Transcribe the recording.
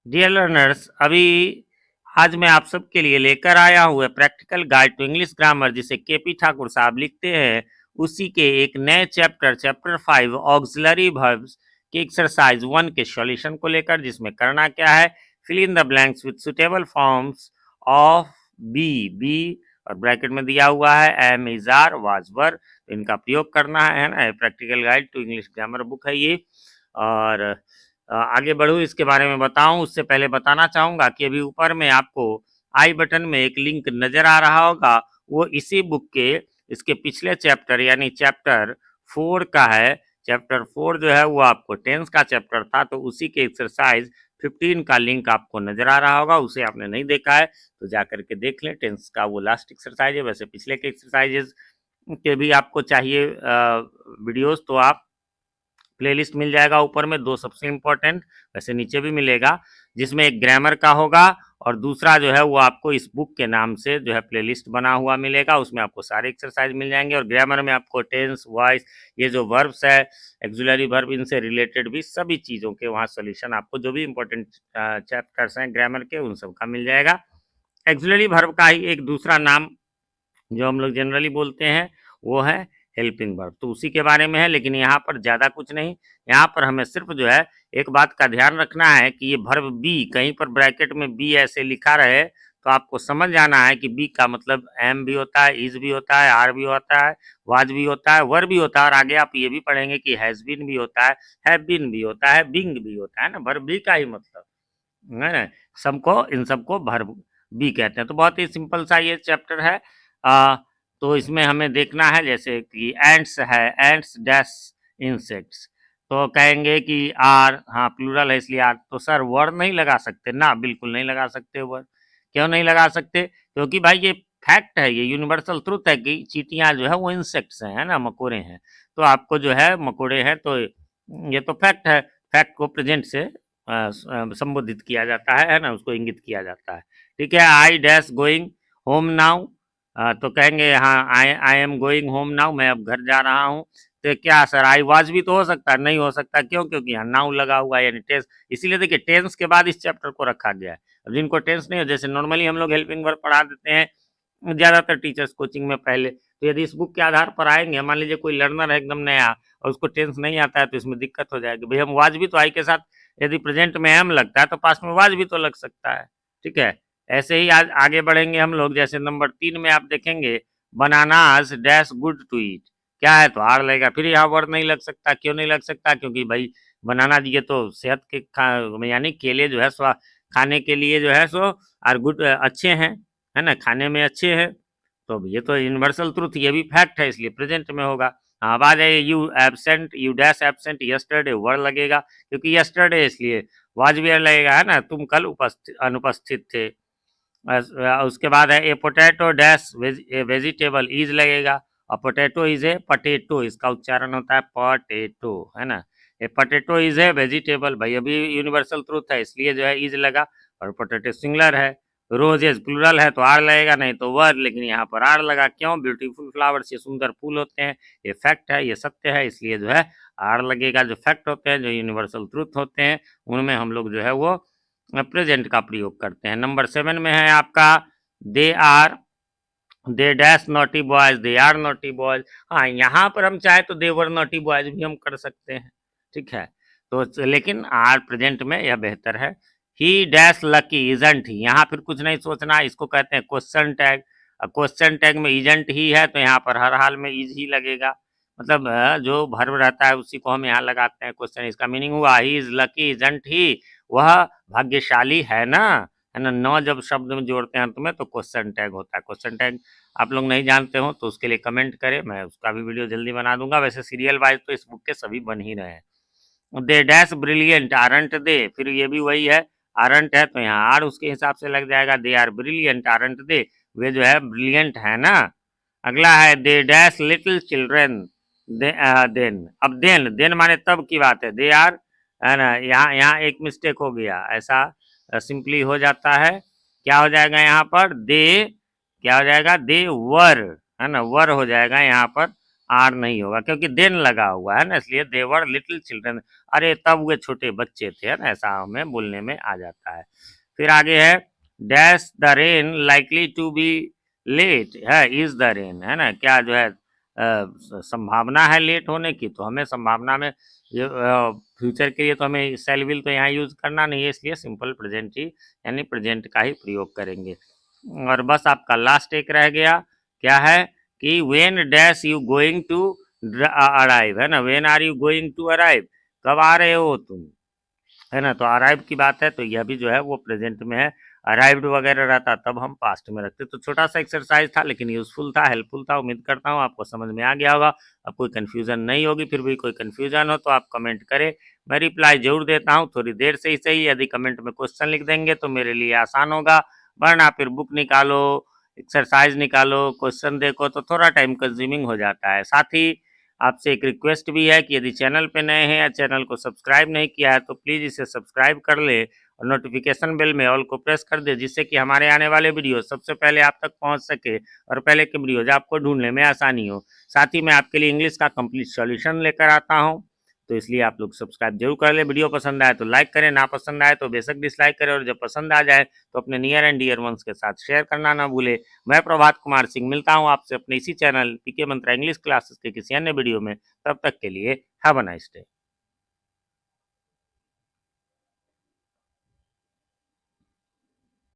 Dear learners, अभी आज मैं आप सबके लिए लेकर आया हूँ practical guide to English grammar, जिसे केपी ठाकुर साहब लिखते हैं। उसी के एक नए चैप्टर 5 ऑक्सिलरी वर्ब्स के एक्सरसाइज 1 के सॉल्यूशन को लेकर, जिसमें करना क्या है, fill in the blanks with suitable forms of be be और ब्रैकेट में दिया हुआ है am, is, are, was, were. तो इनका प्रयोग करना है ना। Practical guide to English grammar book है ये। और आगे बढ़ूँ इसके बारे में बताऊं, उससे पहले बताना चाहूँगा कि अभी ऊपर में आपको आई बटन में एक लिंक नज़र आ रहा होगा, वो इसी बुक के इसके पिछले चैप्टर यानी चैप्टर 4 का है। चैप्टर 4 जो है वो आपको टेंस का चैप्टर था, तो उसी के एक्सरसाइज 15 का लिंक आपको नज़र आ रहा होगा। उसे आपने नहीं देखा है तो जा करके देख लें। टेंस का वो लास्ट एक्सरसाइज है। वैसे पिछले के एक्सरसाइजेज के भी आपको चाहिए वीडियोस, तो आप प्लेलिस्ट मिल जाएगा ऊपर में, दो सबसे इम्पोर्टेंट, वैसे नीचे भी मिलेगा, जिसमें एक ग्रामर का होगा और दूसरा जो है वो आपको इस बुक के नाम से जो है प्लेलिस्ट बना हुआ मिलेगा। उसमें आपको सारे एक्सरसाइज मिल जाएंगे और ग्रामर में आपको टेंस, वॉइस, ये जो वर्ब्स है, एक्सुलरी वर्ब, इनसे रिलेटेड भी सभी चीज़ों के वहाँ सोल्यूशन आपको, जो भी इम्पोर्टेंट चैप्टर्स हैं ग्रामर के, उन सब का मिल जाएगा। एक्सुलरी वर्ब का ही एक दूसरा नाम जो हम लोग जनरली बोलते हैं वो है हेल्पिंग वर्ब, तो उसी के बारे में है। लेकिन यहाँ पर ज़्यादा कुछ नहीं, यहाँ पर हमें सिर्फ जो है एक बात का ध्यान रखना है कि ये वर्ब बी, कहीं पर ब्रैकेट में बी ऐसे लिखा रहे तो आपको समझ जाना है कि बी का मतलब एम भी होता है, इज भी होता है, आर भी होता है, वाज भी होता है, वर भी होता है, और आगे आप ये भी पढ़ेंगे कि हैज बीन भी होता है, हैव बीन भी होता है, बिंग भी होता है ना। वर्ब बी का ही मतलब है ना। सबको, इन सबको वर्ब बी कहते हैं। तो बहुत ही सिंपल सा ये चैप्टर है। तो इसमें हमें देखना है जैसे कि एंट्स है, एंट्स डैश इंसेक्ट्स, तो कहेंगे कि आर, हाँ प्लूरल है इसलिए आर, तो सर वर्ड नहीं लगा सकते ना, बिल्कुल नहीं लगा सकते वर्ड। क्यों नहीं लगा सकते? क्योंकि भाई ये फैक्ट है, ये यूनिवर्सल ट्रुथ है कि चींटियां जो है वो इंसेक्ट्स हैं, है ना, मकोड़े हैं। तो आपको जो है मकोड़े हैं, तो ये तो फैक्ट है। फैक्ट को प्रेजेंट से संबोधित किया जाता है ना, उसको इंगित किया जाता है। ठीक है, I dash going home now, तो कहेंगे हाँ I I am going home now, मैं अब घर जा रहा हूँ। तो क्या सर आई वाज भी तो हो सकता है? नहीं हो सकता। क्यों? क्योंकि यहाँ नाउ लगा हुआ है यानी टेंस। इसीलिए देखिए टेंस के बाद इस चैप्टर को रखा गया है। अब जिनको टेंस नहीं हो, जैसे नॉर्मली हम लोग हेल्पिंग वर्ब पढ़ा देते हैं ज़्यादातर टीचर्स कोचिंग में पहले, तो यदि इस बुक के आधार पर आएंगे, मान लीजिए कोई लर्नर है एकदम नया और उसको टेंस नहीं आता है, तो इसमें दिक्कत हो जाएगी। भाई हम वाज भी तो आई के साथ, यदि प्रेजेंट में एम लगता है तो पास में वाज भी तो लग सकता है। ठीक है, ऐसे ही आज आगे बढ़ेंगे हम लोग। जैसे नंबर 3 में आप देखेंगे bananas dash good to eat, क्या है तो आर लगेगा। फिर यहाँ वर्ड नहीं लग सकता। क्यों नहीं लग सकता? क्योंकि भाई बनाना ये तो सेहत के यानी केले जो है स्वा खाने के लिए जो है सो आर गुड, अच्छे हैं, है ना, खाने में अच्छे हैं। तो ये तो यूनिवर्सल ट्रुथ, ये भी फैक्ट है, इसलिए प्रेजेंट में होगा। हाँ, अब आ जाइए you absent, you dash absent, yesterday word लगेगा, क्योंकि यस्टरडे इसलिए वाज वेयर लगेगा, है ना, तुम कल उपस्थित अनुपस्थित थे। उसके बाद है ए पोटैटो डैश वेजिटेबल इज लगेगा, और पोटैटो इज ए पटेटो, इसका उच्चारण होता है पटेटो, है ना। ए पोटैटो इज ए वेजिटेबल, भाई अभी यूनिवर्सल ट्रुथ है इसलिए जो है इज लगा, और पोटैटो सिंगुलर है। रोजेज प्लूरल है तो आर लगेगा, नहीं तो वर, लेकिन यहाँ पर आर लगा। क्यों? ब्यूटीफुल फ्लावर्स, ये सुंदर फूल होते हैं, ये फैक्ट है, ये सत्य है, इसलिए जो है आर लगेगा। जो फैक्ट होते हैं, जो यूनिवर्सल ट्रुथ होते हैं, उनमें हम लोग जो है वो प्रेजेंट का प्रयोग करते हैं। नंबर 7 में है आपका they are, they dash naughty boys, they are naughty boys. हाँ, यहाँ पर हम चाहे तो दे वर नॉटी बॉयज भी हम कर सकते हैं। ठीक है, तो लेकिन आर प्रेजेंट में यह बेहतर है। ही डैश लकी इजंट ही, यहाँ फिर कुछ नहीं सोचना, इसको कहते हैं क्वेश्चन टैग। क्वेश्चन टैग में इजंट ही है तो यहाँ पर हर हाल में इज ही लगेगा। मतलब जो वर्ब रहता है उसी को हम यहाँ लगाते हैं क्वेश्चन। इसका मीनिंग हुआ he is lucky isn't he, वह भाग्यशाली है ना, है ना। न जब शब्द में जोड़ते हैं अंत में तो क्वेश्चन टैग होता है। क्वेश्चन टैग आप लोग नहीं जानते हो तो उसके लिए कमेंट करें, मैं उसका भी वीडियो जल्दी बना दूंगा। वैसे सीरियल वाइज तो इस बुक के सभी बन ही रहे हैं। दे डैश ब्रिलियंट आरंट दे, फिर ये भी वही है, आरंट है तो यहाँ आर उसके हिसाब से लग जाएगा। They are brilliant aren't they, वे जो है ब्रिलियंट है ना। अगला है they dash little children then. अब देन, देन माने तब की बात है, दे आर, है ना। यहाँ यहाँ एक मिस्टेक हो गया, ऐसा सिंपली हो जाता है। क्या हो जाएगा यहाँ पर? दे, क्या हो जाएगा? दे वर, है ना, वर हो जाएगा यहाँ पर, आर नहीं होगा क्योंकि देन लगा हुआ है ना, इसलिए दे वर लिटिल चिल्ड्रन, अरे तब वे छोटे बच्चे थे, है ना, ऐसा हमें बोलने में आ जाता है। फिर आगे है dash the rain likely to be late, है इज द रेन, है ना, क्या जो है संभावना है लेट होने की, तो हमें संभावना में ये फ्यूचर के लिए तो हमें सेल विल तो यहाँ यूज करना नहीं है, इसलिए सिंपल प्रेजेंट ही यानी प्रेजेंट का ही प्रयोग करेंगे। और बस आपका लास्ट एक रह गया, क्या है कि when dash you going to arrive, है ना, when are you going to arrive, कब आ रहे हो तुम, है ना, तो अराइव की बात है तो यह भी जो है वो प्रेजेंट में है, अराइव्ड वगैरह रहता तब हम पास्ट में रखते। तो छोटा सा एक्सरसाइज था लेकिन यूजफुल था, हेल्पफुल था, उम्मीद करता हूँ आपको समझ में आ गया होगा। अब कोई कन्फ्यूजन नहीं होगी, फिर भी कोई कन्फ्यूजन हो तो आप कमेंट करें, मैं रिप्लाई जरूर देता हूँ, थोड़ी देर से ही सही, यदि कमेंट में क्वेश्चन लिख देंगे तो मेरे लिए आसान होगा, वरना फिर बुक निकालो, एक्सरसाइज निकालो, क्वेश्चन देखो तो थोड़ा टाइम कंज्यूमिंग हो जाता है। साथ ही आपसे एक रिक्वेस्ट भी है कि यदि चैनल पे नए हैं या चैनल को सब्सक्राइब नहीं किया है तो प्लीज़ इसे सब्सक्राइब कर ले और नोटिफिकेशन बेल में ऑल को प्रेस कर दे, जिससे कि हमारे आने वाले वीडियो सबसे पहले आप तक पहुंच सके और पहले के वीडियोज आपको ढूंढने में आसानी हो। साथ ही मैं आपके लिए इंग्लिश का कंप्लीट सॉल्यूशन लेकर आता हूं, तो इसलिए आप लोग सब्सक्राइब जरूर कर ले। वीडियो पसंद आए तो लाइक करें, ना पसंद आए तो बेशक डिसलाइक करें, और जब पसंद आ जाए तो अपने नियर एंड डियर वंस के साथ शेयर करना ना भूले। मैं प्रभात कुमार सिंह मिलता हूं आपसे अपने इसी चैनल पीके मंत्रा इंग्लिश क्लासेस के किसी अन्य वीडियो में, तब तक के लिए हैव अ नाइस डे।